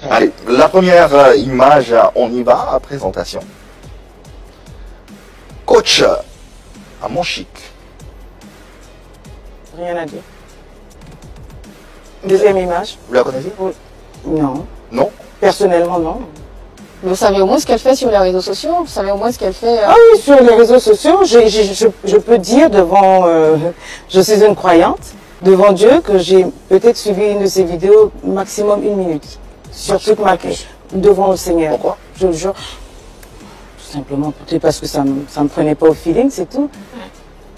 Allez, la première image, on y va, présentation. Coach à Monchique. Rien à dire. Deuxième image. Vous la connaissez? Non. Non? Personnellement, non. Vous savez au moins ce qu'elle fait sur les réseaux sociaux? Vous savez au moins ce qu'elle fait Ah oui, sur les réseaux sociaux, je peux dire devant... je suis une croyante, devant Dieu, que j'ai peut-être suivi une de ses vidéos maximum 1 minute. Sur toute ma devant le Seigneur. Pourquoi? Je le jure. Tout simplement peut-être parce que ça me prenait pas au feeling, c'est tout.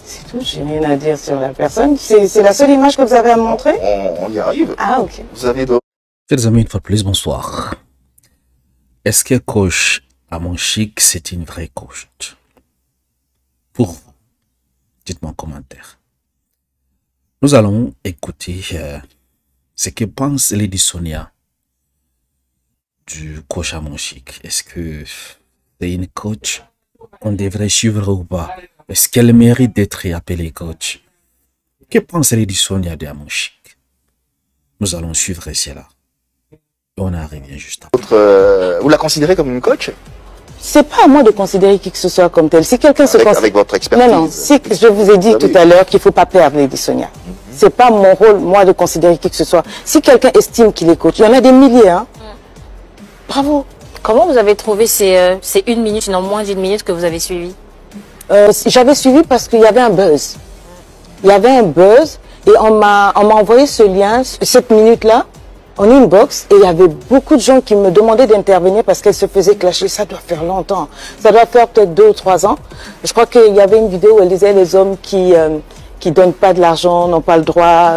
C'est tout, j'ai rien à dire sur la personne. C'est la seule image que vous avez à me montrer? On y arrive. Ah, ok. Vous avez d'autres? Chers amis, une fois de plus, bonsoir. Est-ce que coach à Monchique, c'est une vraie coach? Pour vous, dites-moi en commentaire. Nous allons écouter ce que pense Lady Sonia du coach à Monchique. Est-ce que c'est une coach qu'on devrait suivre ou pas? Est-ce qu'elle mérite d'être appelée coach? Que pense Lady Sonia de Monchique? Nous allons suivre cela. On arrive bien juste après. Vous la considérez comme une coach? C'est pas à moi de considérer qui que ce soit comme tel. Si quelqu'un se considère... Avec votre expertise. Non, non, si je vous ai dit tout à l'heure qu'il faut pas perdre Lady Sonia. C'est pas mon rôle, moi, de considérer qui que ce soit. Si quelqu'un estime qu'il est coach, il y en a des milliers, hein. Bravo. Comment vous avez trouvé ces 1 minute, non moins d'1 minute que vous avez suivi? J'avais suivi parce qu'il y avait un buzz. Il y avait un buzz et on m'a envoyé ce lien, cette minute-là, en inbox, et il y avait beaucoup de gens qui me demandaient d'intervenir parce qu'elle se faisait clasher. Ça doit faire longtemps. Ça doit faire peut-être 2 ou 3 ans. Je crois qu'il y avait une vidéo où elle disait les hommes qui donnent pas de l'argent n'ont pas le droit,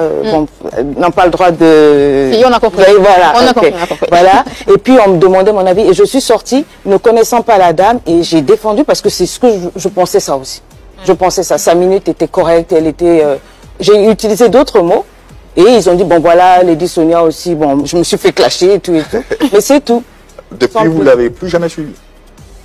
n'ont pas le droit de... Si, on a compris. Voilà. On a Okay. compris, on a compris. Voilà. Et puis on me demandait mon avis et je suis sortie ne connaissant pas la dame et j'ai défendu parce que c'est ce que je pensais ça aussi. Je pensais ça. Sa minute était correcte, elle était... j'ai utilisé d'autres mots. Et ils ont dit, bon voilà, Lady Sonia aussi, bon, je me suis fait clasher et tout et tout. Mais c'est tout. Depuis, vous ne l'avez plus jamais suivi?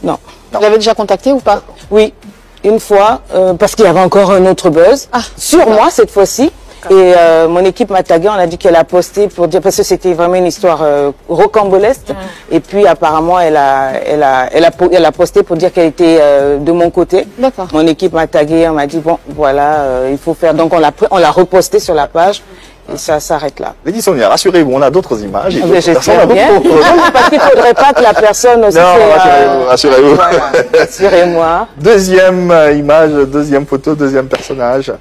Non. Vous l'avez déjà contacté ou pas? Oui, une fois, parce qu'il y avait encore un autre buzz. Sur moi, cette fois-ci. Et mon équipe m'a tagué, on a dit qu'elle a posté pour dire, parce que c'était vraiment une histoire rocambolesque. Et puis apparemment, elle a posté pour dire qu'elle était de mon côté. D'accord. Mon équipe m'a tagué, on m'a dit, bon, voilà, il faut faire. Donc on l'a reposté sur la page. Et ça s'arrête là. Lady Sonia, rassurez-vous, on a d'autres images. Et d'autres personnes, j'espère bien. Parce qu'il ne faudrait pas que la personne aussi... Non, rassurez-vous. Voilà, rassurez-moi. Deuxième image, deuxième photo, deuxième personnage.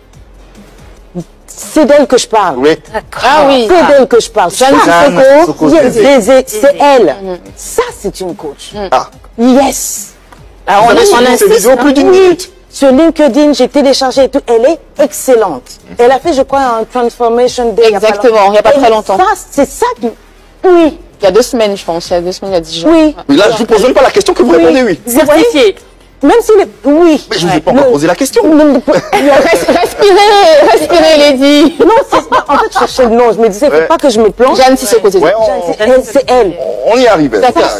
C'est d'elle que je parle. Oui. Ah oui. C'est d'elle que je parle. Jeanne Sissoko, c'est elle. Ça, c'est une coach. Ah. Yes. Alors, on a suivi ces vidéos plus d'une minute. Sur LinkedIn, j'ai téléchargé et tout. Elle est excellente. Elle a fait, je crois, un Transformation Day. Exactement, il n'y a pas très longtemps. C'est ça qui... Oui. Il y a 2 semaines, je pense. Il y a 2 semaines, il y a 10 jours. Oui. Mais là, je ne vous pose même pas la question que vous répondez oui. Certifié. Même si oui. Mais je ne vous ai pas encore posé la question. Respirez, Lady. Non, en fait, je cherchais le nom. Je me disais, il ne faut pas que je me plonge. Jeanne Sissoko, c'est c'est elle. On y arrive. D'accord.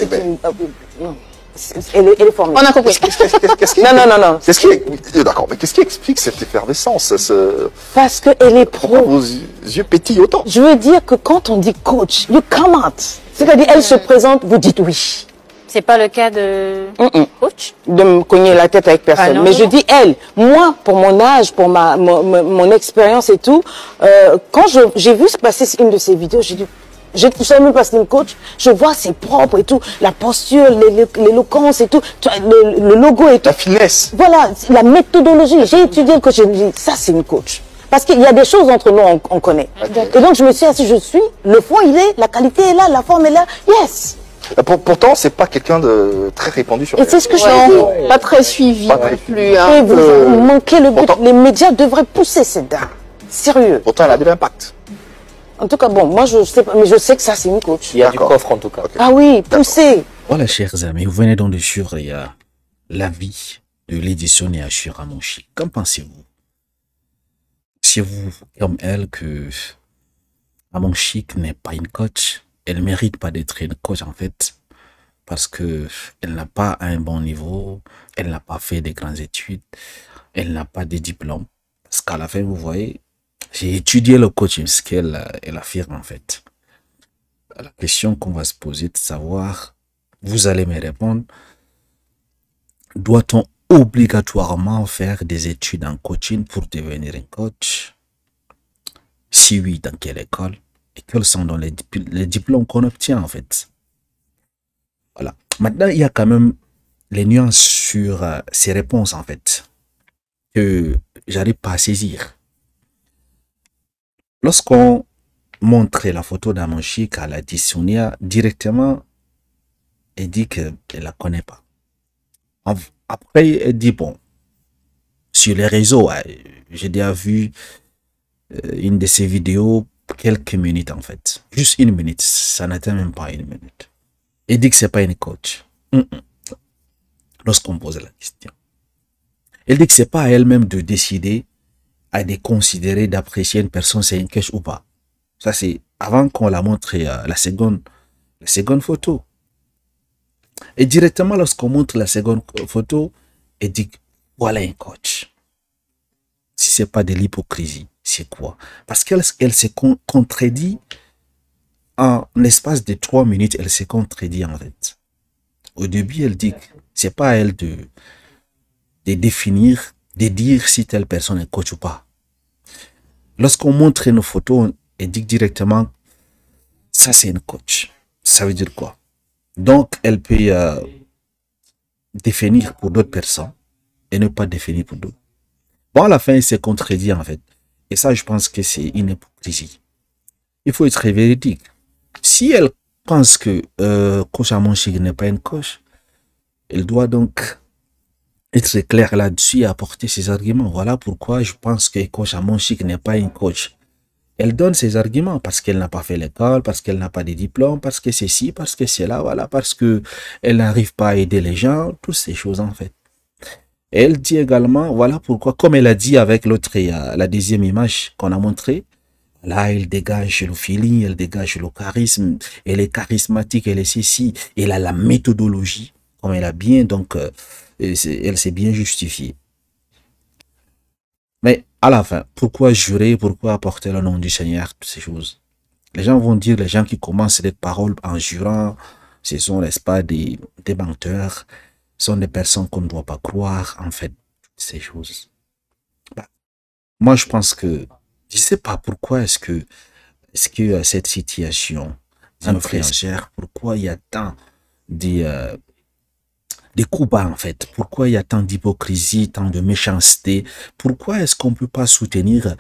Elle est formidable. On a compris. Non. Qu'est-ce qui d'accord, mais qu'est-ce qui explique cette effervescence, Parce qu'elle est pro. Vos yeux pétillent autant. Je veux dire que quand on dit coach, you come out. C'est-à-dire, elle se présente, vous dites oui. C'est pas le cas de coach? De me cogner la tête avec personne. Non, mais non. je dis elle. Moi, pour mon âge, pour mon expérience et tout, quand j'ai vu se passer une de ces vidéos, j'ai dit, je ne savais même pas si c'était une coach. Je vois c'est propre et tout, la posture, l'éloquence et tout, le logo et tout. La finesse. Voilà, la méthodologie. J'ai étudié le coach, je me dis, ça c'est une coach. Parce qu'il y a des choses entre nous, on connaît. Et donc je me suis assis, je suis, le fond il est, la qualité est là, la forme est là, yes. Pourtant, c'est pas quelqu'un de très répandu sur Et c'est ce que je dis. Pas très suivi Pas non très plus. Et Hein. vous manquez le but. Pourtant- Les médias devraient pousser cette dame. Sérieux. Pourtant, elle a de l'impact. En tout cas, bon, moi je sais pas, mais je sais que ça c'est une coach. Il y a du coffre en tout cas. Ah oui, pousser. Voilà, chers amis, vous venez donc de suivre l'avis de Lady Sonia sur Monchique. Qu'en pensez-vous? Pensez-vous, comme elle, que Monchique n'est pas une coach? Elle ne mérite pas d'être une coach, en fait, parce que elle n'a pas un bon niveau, elle n'a pas fait de grandes études, elle n'a pas de diplôme. Parce qu'à la fin, vous voyez, j'ai étudié le coaching, ce qu'elle affirme, en fait. la question qu'on va se poser de savoir, vous allez me répondre, doit-on obligatoirement faire des études en coaching pour devenir un coach? Si oui, dans quelle école? Et quels sont dans les diplômes qu'on obtient en fait? Voilà. Maintenant, il y a quand même les nuances sur ces réponses en fait, que j'arrive pas à saisir. Lorsqu'on montre la photo d'Amonchique à la dit Sonia, directement, elle dit qu'elle ne la connaît pas. Après, elle dit, bon, sur les réseaux, j'ai déjà vu une de ces vidéos, quelques minutes en fait. Juste une minute, ça n'atteint même pas une minute. Elle dit que c'est pas une coach. Lorsqu'on pose la question. Elle dit que c'est pas à elle-même de décider, de considérer, d'apprécier une personne, c'est une coach ou pas. Ça, c'est avant qu'on la montre la seconde photo. Et directement, lorsqu'on montre la seconde photo, elle dit, voilà un coach. Si c'est pas de l'hypocrisie, c'est quoi? Parce qu'elle se contredit en l'espace de 3 minutes, elle se contredit en fait. Au début, elle dit que c'est pas à elle de définir, de dire si telle personne est coach ou pas. Lorsqu'on montre une photo, elle dit directement, ça c'est une coach. Ça veut dire quoi? Donc, elle peut définir pour d'autres personnes et ne pas définir pour d'autres. Bon, à la fin, il s'est contredit en fait. Et ça, je pense que c'est une hypocrisie. Il faut être véridique. Si elle pense que coach Amonchique n'est pas une coach, elle doit donc être claire là-dessus et apporter ses arguments. Voilà pourquoi je pense que coach Amonchique n'est pas une coach. Elle donne ses arguments parce qu'elle n'a pas fait l'école, parce qu'elle n'a pas de diplôme, parce que c'est ci, parce que c'est là, voilà, parce que elle n'arrive pas à aider les gens, toutes ces choses en fait. Et elle dit également, voilà pourquoi, comme elle a dit avec l'autre, la deuxième image qu'on a montrée, là, elle dégage le feeling, elle dégage le charisme, elle est charismatique, elle est ceci, elle a la méthodologie, comme elle a bien, donc, elle s'est bien justifiée. Mais à la fin, pourquoi jurer, pourquoi apporter le nom du Seigneur, toutes ces choses? Les gens vont dire, les gens qui commencent des paroles en jurant, ce sont, n'est-ce pas, des menteurs, sont des personnes qu'on ne doit pas croire, en fait, toutes ces choses. Bah, moi, je pense que, je sais pas pourquoi est-ce que cette situation influenceur, pourquoi il y a tant des coups bas en fait, pourquoi il y a tant d'hypocrisie, tant de méchanceté, pourquoi est-ce qu'on ne peut pas soutenir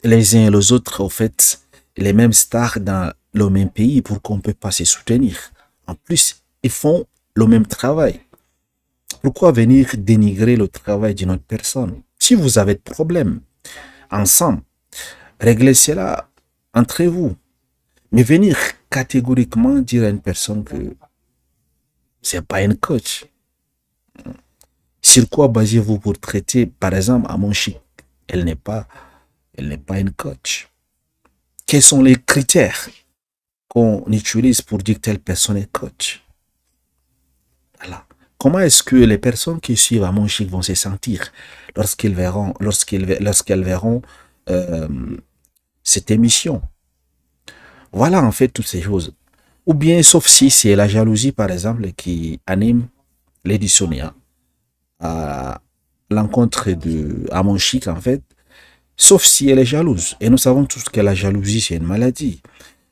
les uns et les autres, au fait, les mêmes stars dans le même pays, pour qu'on ne peut pas se soutenir. En plus, ils font le même travail. Pourquoi venir dénigrer le travail d'une autre personne? Si vous avez de problèmes, ensemble, réglez cela entre vous. Mais venir catégoriquement dire à une personne que c'est pas une coach. Sur quoi basez-vous pour traiter, par exemple, Amonchique? Elle n'est pas une coach. Quels sont les critères qu'on utilise pour dire que telle personne est coach? Voilà. Comment est-ce que les personnes qui suivent Amonchique vont se sentir lorsqu'elles verront cette émission? Voilà en fait toutes ces choses. Ou bien, sauf si c'est la jalousie, par exemple, qui anime Lady Sonia à l'encontre de Amonchique, en fait, sauf si elle est jalouse. Et nous savons tous que la jalousie, c'est une maladie.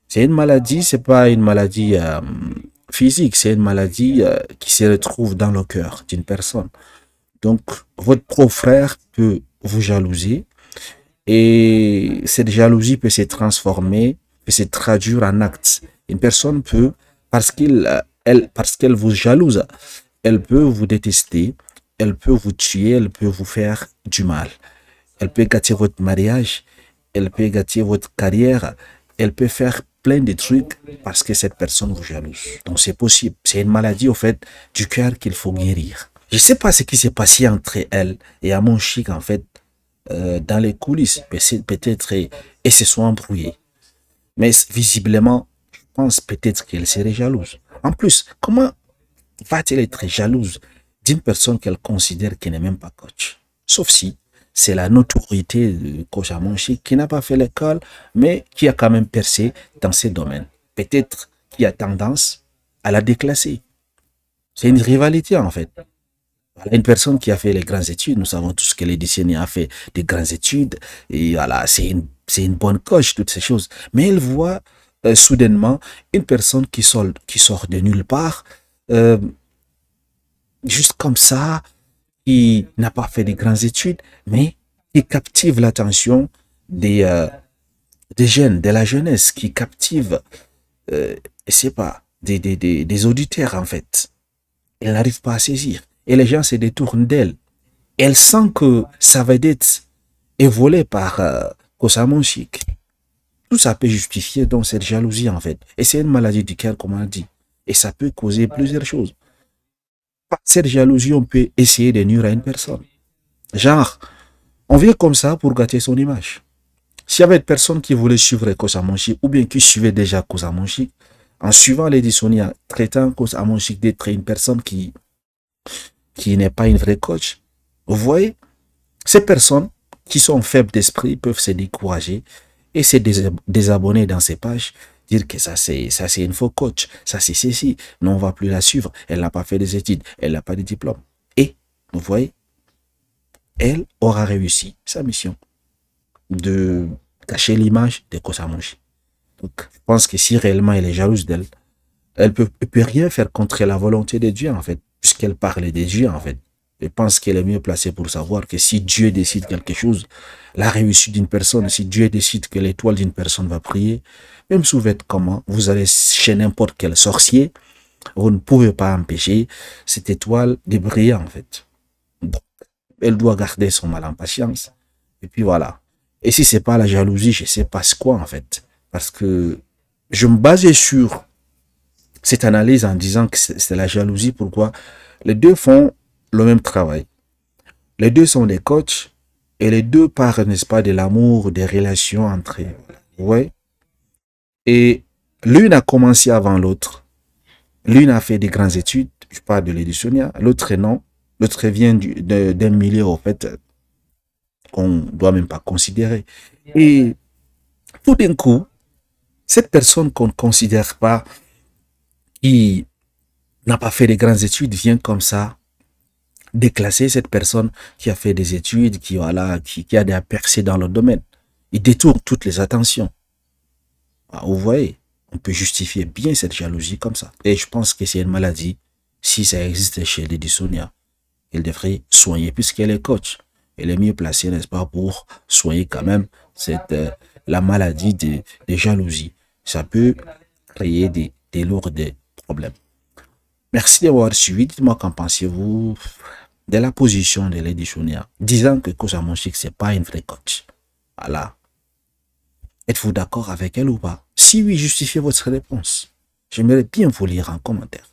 C'est une maladie, c'est pas une maladie physique, c'est une maladie qui se retrouve dans le cœur d'une personne. Donc, votre propre frère peut vous jalouser et cette jalousie peut se transformer, peut se traduire en acte. Une personne peut, parce qu'elle vous jalouse, elle peut vous détester, elle peut vous tuer, elle peut vous faire du mal. Elle peut gâter votre mariage, elle peut gâter votre carrière, elle peut faire plein de trucs parce que cette personne vous jalouse. Donc c'est possible. C'est une maladie au fait du cœur qu'il faut guérir. Je ne sais pas ce qui s'est passé entre elle et Amonchique en fait dans les coulisses. Peut-être et se sont embrouillés. Mais visiblement, je pense peut-être qu'elle serait jalouse. En plus, comment va-t-elle être jalouse d'une personne qu'elle considère qui n'est même pas coach? Sauf si c'est la notoriété de coach Amonchik qui n'a pas fait l'école, mais qui a quand même percé dans ces domaines. Peut-être qui a tendance à la déclasser. C'est une rivalité en fait. Voilà, une personne qui a fait les grandes études, nous savons tous que l'éditionné a fait des grandes études, et voilà, c'est une bonne coach, toutes ces choses. Mais elle voit soudainement une personne qui sort de nulle part, juste comme ça, qui n'a pas fait des grandes études, mais qui captive l'attention des jeunes, de la jeunesse, qui captive, je sais pas, des auditeurs en fait. Elle n'arrive pas à saisir. Et les gens se détournent d'elle. Elle sent que sa vedette est volée par Kossa Amonchik. Tout ça peut justifier donc cette jalousie en fait. Et c'est une maladie du cœur, comme on a dit. Et ça peut causer plusieurs choses. Par cette jalousie, on peut essayer de nuire à une personne. Genre, on vient comme ça pour gâter son image. S'il y avait une personne qui voulait suivre Kossa Amonchik, ou bien qui suivait déjà Kossa Amonchik, en suivant Lady Sonia, traitant Kossa Amonchik d'être une personne qui n'est pas une vraie coach, vous voyez, ces personnes qui sont faibles d'esprit peuvent se décourager et se désabonner dans ces pages, dire que ça c'est une faux coach, ça c'est ceci, non on va plus la suivre, elle n'a pas fait des études, elle n'a pas de diplôme. Et, vous voyez, elle aura réussi sa mission de cacher l'image de Kossa Amonchik. Donc, je pense que si réellement elle est jalouse d'elle, elle peut rien faire contre la volonté de Dieu, en fait, puisqu'elle parle de Dieu, en fait. Je pense qu'elle est mieux placée pour savoir que si Dieu décide quelque chose, la réussite d'une personne, si Dieu décide que l'étoile d'une personne va prier, même si vous êtes comment, vous allez chez n'importe quel sorcier, vous ne pouvez pas empêcher cette étoile de briller, en fait. Donc, elle doit garder son mal en patience. Et puis voilà. Et si c'est pas la jalousie, je sais pas quoi, en fait. Parce que je me basais sur cette analyse en disant que c'est la jalousie. Pourquoi? Les deux font le même travail. Les deux sont des coachs et les deux parlent, n'est-ce pas, de l'amour, des relations entre eux. Ouais. Et l'une a commencé avant l'autre. L'une a fait des grandes études, je parle de Lady Sonia, l'autre non. L'autre vient d'un milieu, en fait, qu'on ne doit même pas considérer. Et tout d'un coup, cette personne qu'on ne considère pas, qui n'a pas fait de grandes études, vient comme ça déclasser cette personne qui a fait des études, qui a des percées dans le domaine. Il détourne toutes les attentions. Ah, vous voyez, on peut justifier bien cette jalousie comme ça. Et je pense que c'est une maladie. Si ça existe chez Lady Sonia, elle devrait soigner, puisqu'elle est coach. Elle est mieux placée, n'est-ce pas, pour soigner quand même la maladie de jalousie. Ça peut créer des lourds problèmes. Merci d'avoir suivi. Dites-moi qu'en pensez-vous de la position de Lady Sonia, disant que Kossa Amonchik, c'est pas une vraie coach. Voilà. Êtes-vous d'accord avec elle ou pas? Si oui, justifiez votre réponse. J'aimerais bien vous lire en commentaire.